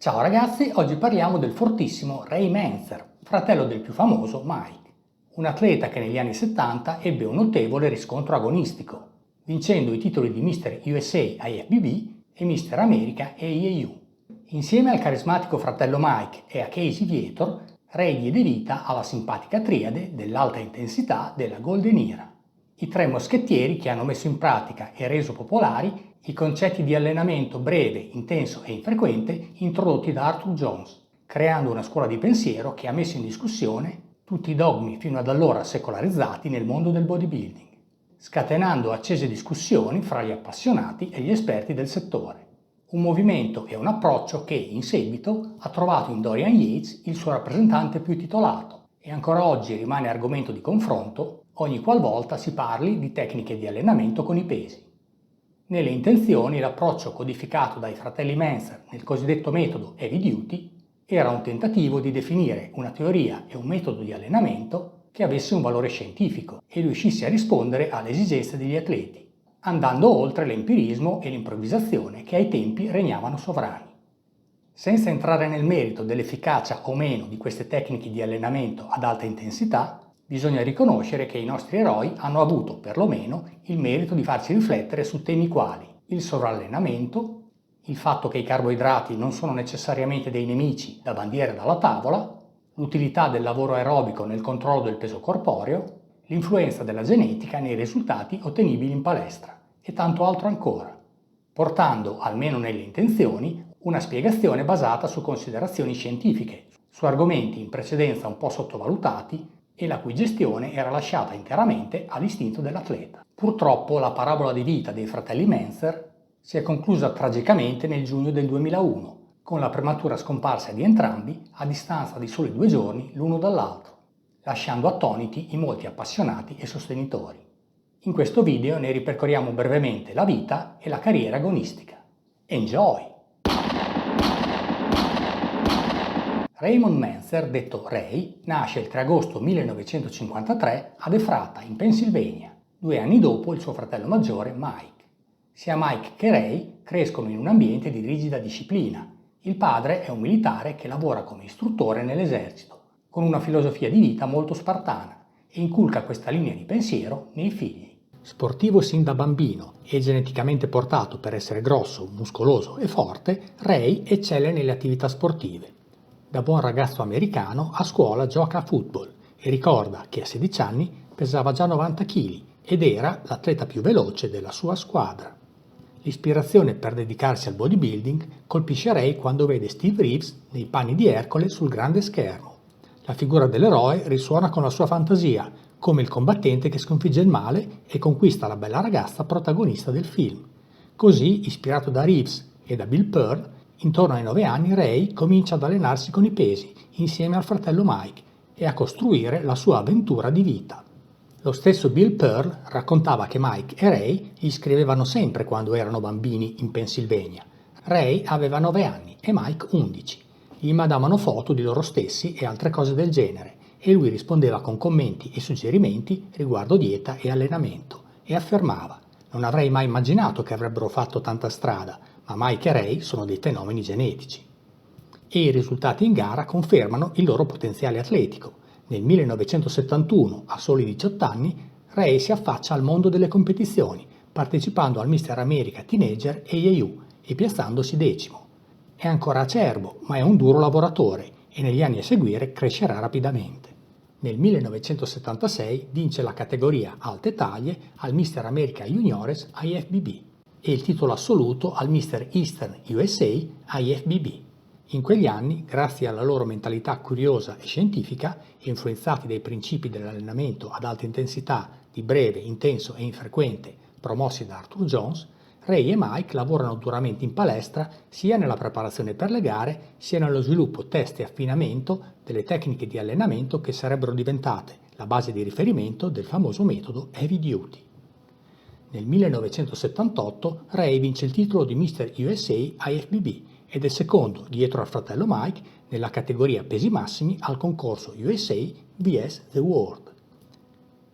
Ciao ragazzi, oggi parliamo del fortissimo Ray Manzer, fratello del più famoso Mike, un atleta che negli anni 70 ebbe un notevole riscontro agonistico, vincendo i titoli di Mr. USA IFBB e Mr. America AAU. Insieme al carismatico fratello Mike e a Casey Viator, Ray diede vita alla simpatica triade dell'alta intensità della Golden Era, i tre moschettieri che hanno messo in pratica e reso popolari i concetti di allenamento breve, intenso e infrequente introdotti da Arthur Jones, creando una scuola di pensiero che ha messo in discussione tutti i dogmi fino ad allora secolarizzati nel mondo del bodybuilding, scatenando accese discussioni fra gli appassionati e gli esperti del settore. Un movimento e un approccio che, in seguito, ha trovato in Dorian Yates il suo rappresentante più titolato e ancora oggi rimane argomento di confronto ogni qualvolta si parli di tecniche di allenamento con i pesi. Nelle intenzioni, l'approccio codificato dai fratelli Manzer nel cosiddetto metodo Heavy Duty era un tentativo di definire una teoria e un metodo di allenamento che avesse un valore scientifico e riuscisse a rispondere alle esigenze degli atleti, andando oltre l'empirismo e l'improvvisazione che ai tempi regnavano sovrani. Senza entrare nel merito dell'efficacia o meno di queste tecniche di allenamento ad alta intensità, bisogna riconoscere che i nostri eroi hanno avuto, perlomeno, il merito di farci riflettere su temi quali il sovrallenamento, il fatto che i carboidrati non sono necessariamente dei nemici da bandire dalla tavola, l'utilità del lavoro aerobico nel controllo del peso corporeo, l'influenza della genetica nei risultati ottenibili in palestra e tanto altro ancora, portando, almeno nelle intenzioni, una spiegazione basata su considerazioni scientifiche, su argomenti in precedenza un po' sottovalutati e la cui gestione era lasciata interamente all'istinto dell'atleta. Purtroppo la parabola di vita dei fratelli Manzer si è conclusa tragicamente nel giugno del 2001, con la prematura scomparsa di entrambi a distanza di soli 2 giorni l'uno dall'altro, lasciando attoniti i molti appassionati e sostenitori. In questo video ne ripercorriamo brevemente la vita e la carriera agonistica. Enjoy! Raymond Manzer, detto Ray, nasce il 3 agosto 1953 ad Ephrata, in Pennsylvania, 2 anni dopo il suo fratello maggiore Mike. Sia Mike che Ray crescono in un ambiente di rigida disciplina. Il padre è un militare che lavora come istruttore nell'esercito, con una filosofia di vita molto spartana, e inculca questa linea di pensiero nei figli. Sportivo sin da bambino e geneticamente portato per essere grosso, muscoloso e forte, Ray eccelle nelle attività sportive. Da buon ragazzo americano, a scuola gioca a football e ricorda che a 16 anni pesava già 90 kg ed era l'atleta più veloce della sua squadra. L'ispirazione per dedicarsi al bodybuilding colpisce Ray quando vede Steve Reeves nei panni di Ercole sul grande schermo. La figura dell'eroe risuona con la sua fantasia, come il combattente che sconfigge il male e conquista la bella ragazza protagonista del film. Così, ispirato da Reeves e da Bill Pearl, intorno ai 9 anni Ray comincia ad allenarsi con i pesi, insieme al fratello Mike, e a costruire la sua avventura di vita. Lo stesso Bill Pearl raccontava che Mike e Ray gli scrivevano sempre quando erano bambini in Pennsylvania. Ray aveva 9 anni e Mike 11. Gli mandavano foto di loro stessi e altre cose del genere, e lui rispondeva con commenti e suggerimenti riguardo dieta e allenamento, e affermava: «Non avrei mai immaginato che avrebbero fatto tanta strada, ma Mike e Ray sono dei fenomeni genetici». E i risultati in gara confermano il loro potenziale atletico. Nel 1971, a soli 18 anni, Ray si affaccia al mondo delle competizioni, partecipando al Mr. America Teenager AAU e piazzandosi 10°. È ancora acerbo, ma è un duro lavoratore e negli anni a seguire crescerà rapidamente. Nel 1976 vince la categoria alte taglie al Mr. America Juniores IFBB e il titolo assoluto al Mr. Eastern USA IFBB. In quegli anni, grazie alla loro mentalità curiosa e scientifica, influenzati dai principi dell'allenamento ad alta intensità di breve, intenso e infrequente promossi da Arthur Jones, Ray e Mike lavorano duramente in palestra sia nella preparazione per le gare sia nello sviluppo, test e affinamento delle tecniche di allenamento che sarebbero diventate la base di riferimento del famoso metodo Heavy Duty. Nel 1978 Ray vince il titolo di Mr. USA IFBB ed è secondo, dietro al fratello Mike, nella categoria pesi massimi al concorso USA vs The World.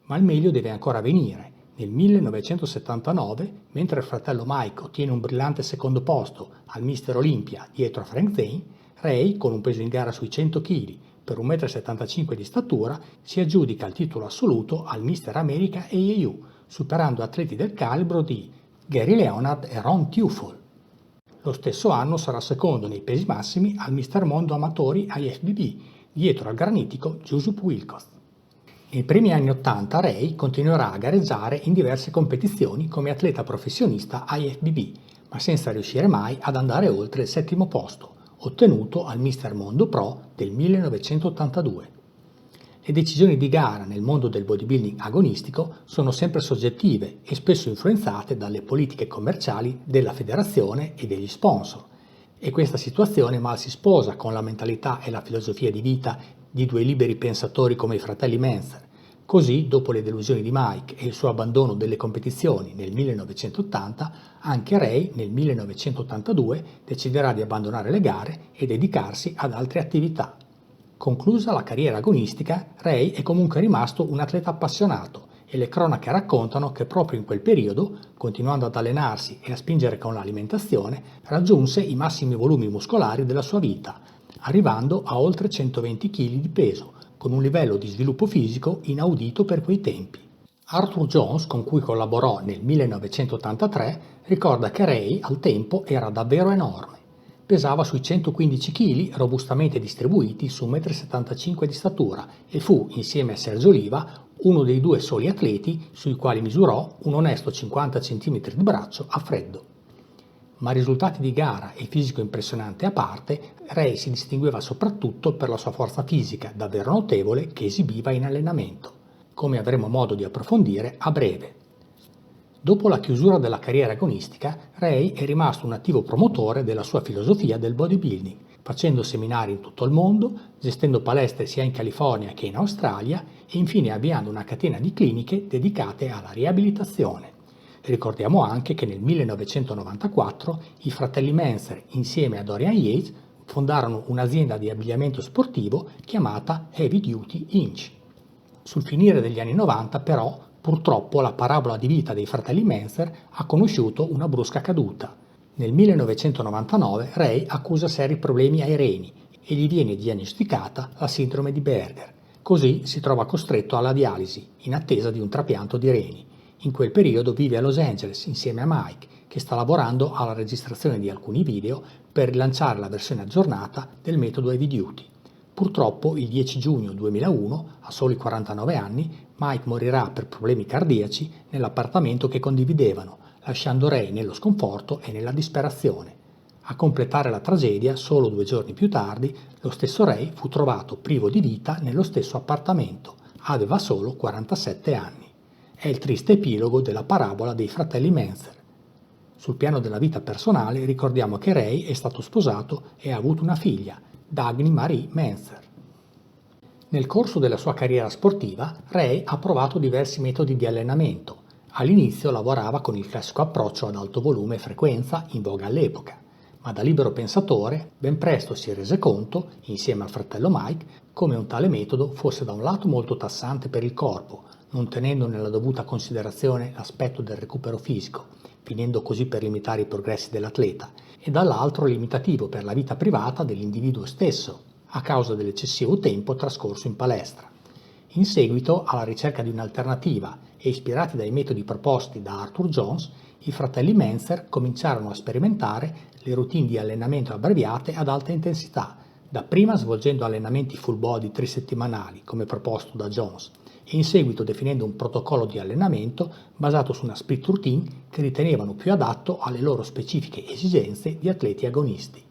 Ma il meglio deve ancora venire. Nel 1979, mentre il fratello Mike ottiene un brillante secondo posto al Mister Olympia dietro a Frank Zane, Ray, con un peso in gara sui 100 kg per 1,75 m di statura, si aggiudica il titolo assoluto al Mister America AAU, superando atleti del calibro di Gary Leonard e Ron Teufel. Lo stesso anno sarà secondo nei pesi massimi al Mister Mondo Amatori IFBB, dietro al granitico Giuseppe Wilcox. Nei primi anni '80 Ray continuerà a gareggiare in diverse competizioni come atleta professionista IFBB, ma senza riuscire mai ad andare oltre il 7° posto, ottenuto al Mister Mondo Pro del 1982. Le decisioni di gara nel mondo del bodybuilding agonistico sono sempre soggettive e spesso influenzate dalle politiche commerciali della federazione e degli sponsor. E questa situazione mal si sposa con la mentalità e la filosofia di vita di due liberi pensatori come i fratelli Mentzer. Così, dopo le delusioni di Mike e il suo abbandono delle competizioni nel 1980, anche Ray nel 1982 deciderà di abbandonare le gare e dedicarsi ad altre attività. Conclusa la carriera agonistica, Ray è comunque rimasto un atleta appassionato e le cronache raccontano che proprio in quel periodo, continuando ad allenarsi e a spingere con l'alimentazione, raggiunse i massimi volumi muscolari della sua vita, arrivando a oltre 120 kg di peso, con un livello di sviluppo fisico inaudito per quei tempi. Arthur Jones, con cui collaborò nel 1983, ricorda che Ray al tempo era davvero enorme. Pesava sui 115 kg robustamente distribuiti su 1,75 m di statura e fu, insieme a Sergio Oliva, uno dei due soli atleti sui quali misurò un onesto 50 cm di braccio a freddo. Ma risultati di gara e fisico impressionante a parte, Ray si distingueva soprattutto per la sua forza fisica davvero notevole che esibiva in allenamento, come avremo modo di approfondire a breve. Dopo la chiusura della carriera agonistica, Ray è rimasto un attivo promotore della sua filosofia del bodybuilding, facendo seminari in tutto il mondo, gestendo palestre sia in California che in Australia e infine avviando una catena di cliniche dedicate alla riabilitazione. Ricordiamo anche che nel 1994 i fratelli Mentzer, insieme a Dorian Yates, fondarono un'azienda di abbigliamento sportivo chiamata Heavy Duty Inc. Sul finire degli anni 90, però, purtroppo la parabola di vita dei fratelli Mentzer ha conosciuto una brusca caduta. Nel 1999 Ray accusa seri problemi ai reni e gli viene diagnosticata la sindrome di Berger. Così si trova costretto alla dialisi, in attesa di un trapianto di reni. In quel periodo vive a Los Angeles insieme a Mike, che sta lavorando alla registrazione di alcuni video per rilanciare la versione aggiornata del metodo Heavy Duty. Purtroppo il 10 giugno 2001, a soli 49 anni, Mike morirà per problemi cardiaci nell'appartamento che condividevano, lasciando Ray nello sconforto e nella disperazione. A completare la tragedia, solo 2 giorni più tardi, lo stesso Ray fu trovato privo di vita nello stesso appartamento. Aveva solo 47 anni. È il triste epilogo della parabola dei fratelli Mentzer. Sul piano della vita personale ricordiamo che Ray è stato sposato e ha avuto una figlia, Dagny Marie Mentzer. Nel corso della sua carriera sportiva, Ray ha provato diversi metodi di allenamento. All'inizio lavorava con il classico approccio ad alto volume e frequenza in voga all'epoca, ma da libero pensatore ben presto si rese conto, insieme al fratello Mike, come un tale metodo fosse da un lato molto tassante per il corpo, non tenendo nella dovuta considerazione l'aspetto del recupero fisico, finendo così per limitare i progressi dell'atleta, e dall'altro limitativo per la vita privata dell'individuo stesso, a causa dell'eccessivo tempo trascorso in palestra. In seguito, alla ricerca di un'alternativa e ispirati dai metodi proposti da Arthur Jones, i fratelli Mentzer cominciarono a sperimentare le routine di allenamento abbreviate ad alta intensità, dapprima svolgendo allenamenti full body trisettimanali, come proposto da Jones, e in seguito definendo un protocollo di allenamento basato su una split routine che ritenevano più adatto alle loro specifiche esigenze di atleti agonisti.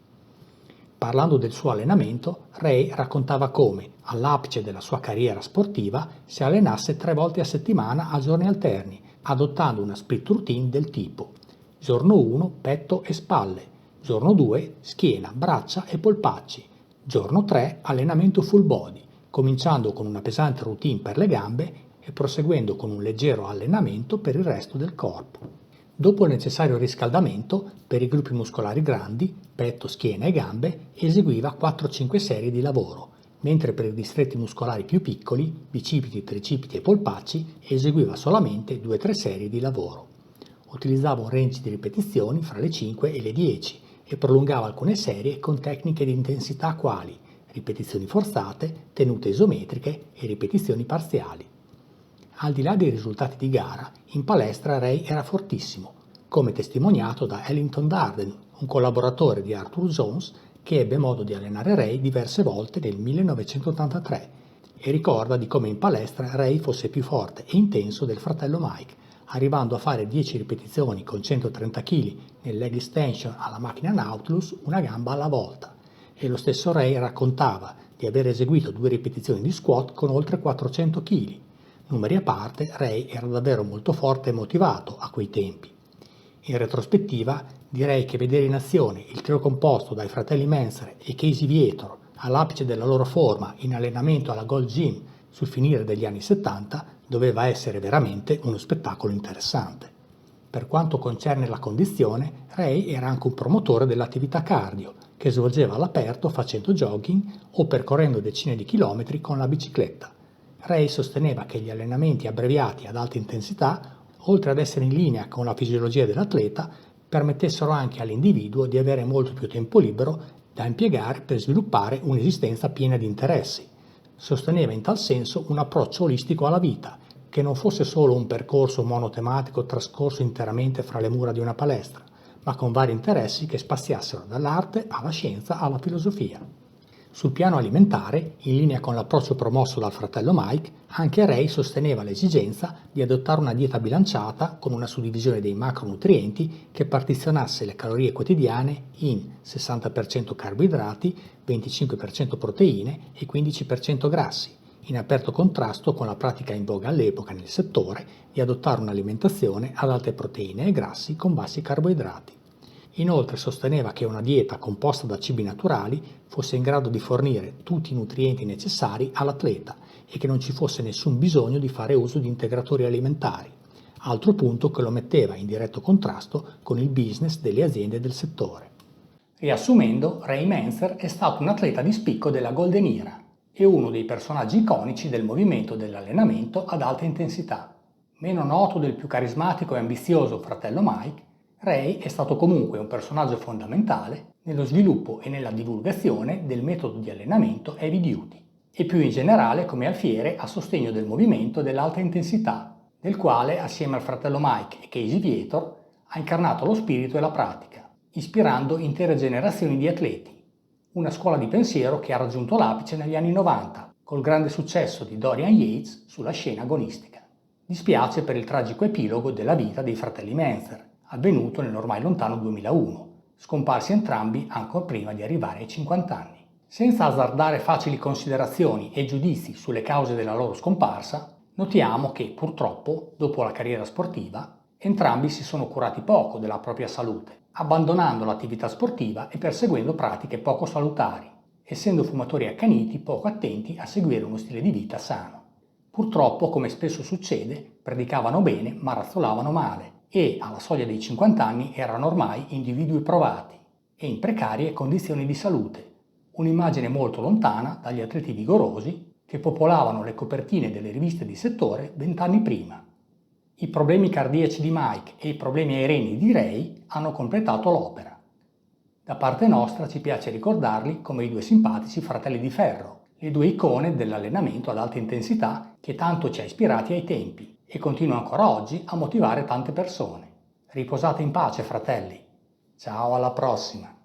Parlando del suo allenamento, Ray raccontava come, all'apice della sua carriera sportiva, si allenasse 3 volte a settimana a giorni alterni, adottando una split routine del tipo: giorno 1 petto e spalle, giorno 2 schiena, braccia e polpacci, giorno 3 allenamento full body, cominciando con una pesante routine per le gambe e proseguendo con un leggero allenamento per il resto del corpo. Dopo il necessario riscaldamento, per i gruppi muscolari grandi, petto, schiena e gambe, eseguiva 4-5 serie di lavoro. mentre per i distretti muscolari più piccoli, bicipiti, tricipiti e polpacci, eseguiva solamente 2-3 serie di lavoro. Utilizzava un range di ripetizioni fra le 5 e le 10 e prolungava alcune serie con tecniche di intensità quali ripetizioni forzate, tenute isometriche e ripetizioni parziali. Al di là dei risultati di gara, in palestra Ray era fortissimo, come testimoniato da Ellington Darden, un collaboratore di Arthur Jones che ebbe modo di allenare Ray diverse volte nel 1983 e ricorda di come in palestra Ray fosse più forte e intenso del fratello Mike, arrivando a fare 10 ripetizioni con 130 kg nel leg extension alla macchina Nautilus, una gamba alla volta. E lo stesso Ray raccontava di aver eseguito 2 ripetizioni di squat con oltre 400 kg. Numeri a parte, Ray era davvero molto forte e motivato a quei tempi. In retrospettiva, direi che vedere in azione il trio composto dai fratelli Manser e Casey Viator all'apice della loro forma in allenamento alla Gold Gym sul finire degli anni 70 doveva essere veramente uno spettacolo interessante. Per quanto concerne la condizione, Ray era anche un promotore dell'attività cardio, che svolgeva all'aperto facendo jogging o percorrendo decine di chilometri con la bicicletta. Ray sosteneva che gli allenamenti abbreviati ad alta intensità, oltre ad essere in linea con la fisiologia dell'atleta, permettessero anche all'individuo di avere molto più tempo libero da impiegare per sviluppare un'esistenza piena di interessi. Sosteneva in tal senso un approccio olistico alla vita, che non fosse solo un percorso monotematico trascorso interamente fra le mura di una palestra, ma con vari interessi che spaziassero dall'arte alla scienza alla filosofia. Sul piano alimentare, in linea con l'approccio promosso dal fratello Mike, anche Ray sosteneva l'esigenza di adottare una dieta bilanciata con una suddivisione dei macronutrienti che partizionasse le calorie quotidiane in 60% carboidrati, 25% proteine e 15% grassi, in aperto contrasto con la pratica in voga all'epoca nel settore di adottare un'alimentazione ad alte proteine e grassi con bassi carboidrati. Inoltre sosteneva che una dieta composta da cibi naturali fosse in grado di fornire tutti i nutrienti necessari all'atleta e che non ci fosse nessun bisogno di fare uso di integratori alimentari, altro punto che lo metteva in diretto contrasto con il business delle aziende del settore. Riassumendo, Ray Manser è stato un atleta di spicco della Golden Era e uno dei personaggi iconici del movimento dell'allenamento ad alta intensità. Meno noto del più carismatico e ambizioso fratello Mike, Ray è stato comunque un personaggio fondamentale nello sviluppo e nella divulgazione del metodo di allenamento heavy duty e più in generale come alfiere a sostegno del movimento dell'alta intensità, del quale assieme al fratello Mike e Casey Viator ha incarnato lo spirito e la pratica, ispirando intere generazioni di atleti. Una scuola di pensiero che ha raggiunto l'apice negli anni 90 col grande successo di Dorian Yates sulla scena agonistica. Dispiace per il tragico epilogo della vita dei fratelli Manser, avvenuto nell'ormai lontano 2001, scomparsi entrambi ancora prima di arrivare ai 50 anni. Senza azzardare facili considerazioni e giudizi sulle cause della loro scomparsa, notiamo che purtroppo, dopo la carriera sportiva, entrambi si sono curati poco della propria salute, abbandonando l'attività sportiva e perseguendo pratiche poco salutari, essendo fumatori accaniti poco attenti a seguire uno stile di vita sano. Purtroppo, come spesso succede, predicavano bene ma razzolavano male e, alla soglia dei 50 anni, erano ormai individui provati e in precarie condizioni di salute, un'immagine molto lontana dagli atleti vigorosi che popolavano le copertine delle riviste di settore 20 anni prima. I problemi cardiaci di Mike e i problemi ai reni di Ray hanno completato l'opera. Da parte nostra ci piace ricordarli come i due simpatici fratelli di ferro, le due icone dell'allenamento ad alta intensità che tanto ci ha ispirati ai tempi e continua ancora oggi a motivare tante persone. Riposate in pace, fratelli. Ciao, alla prossima!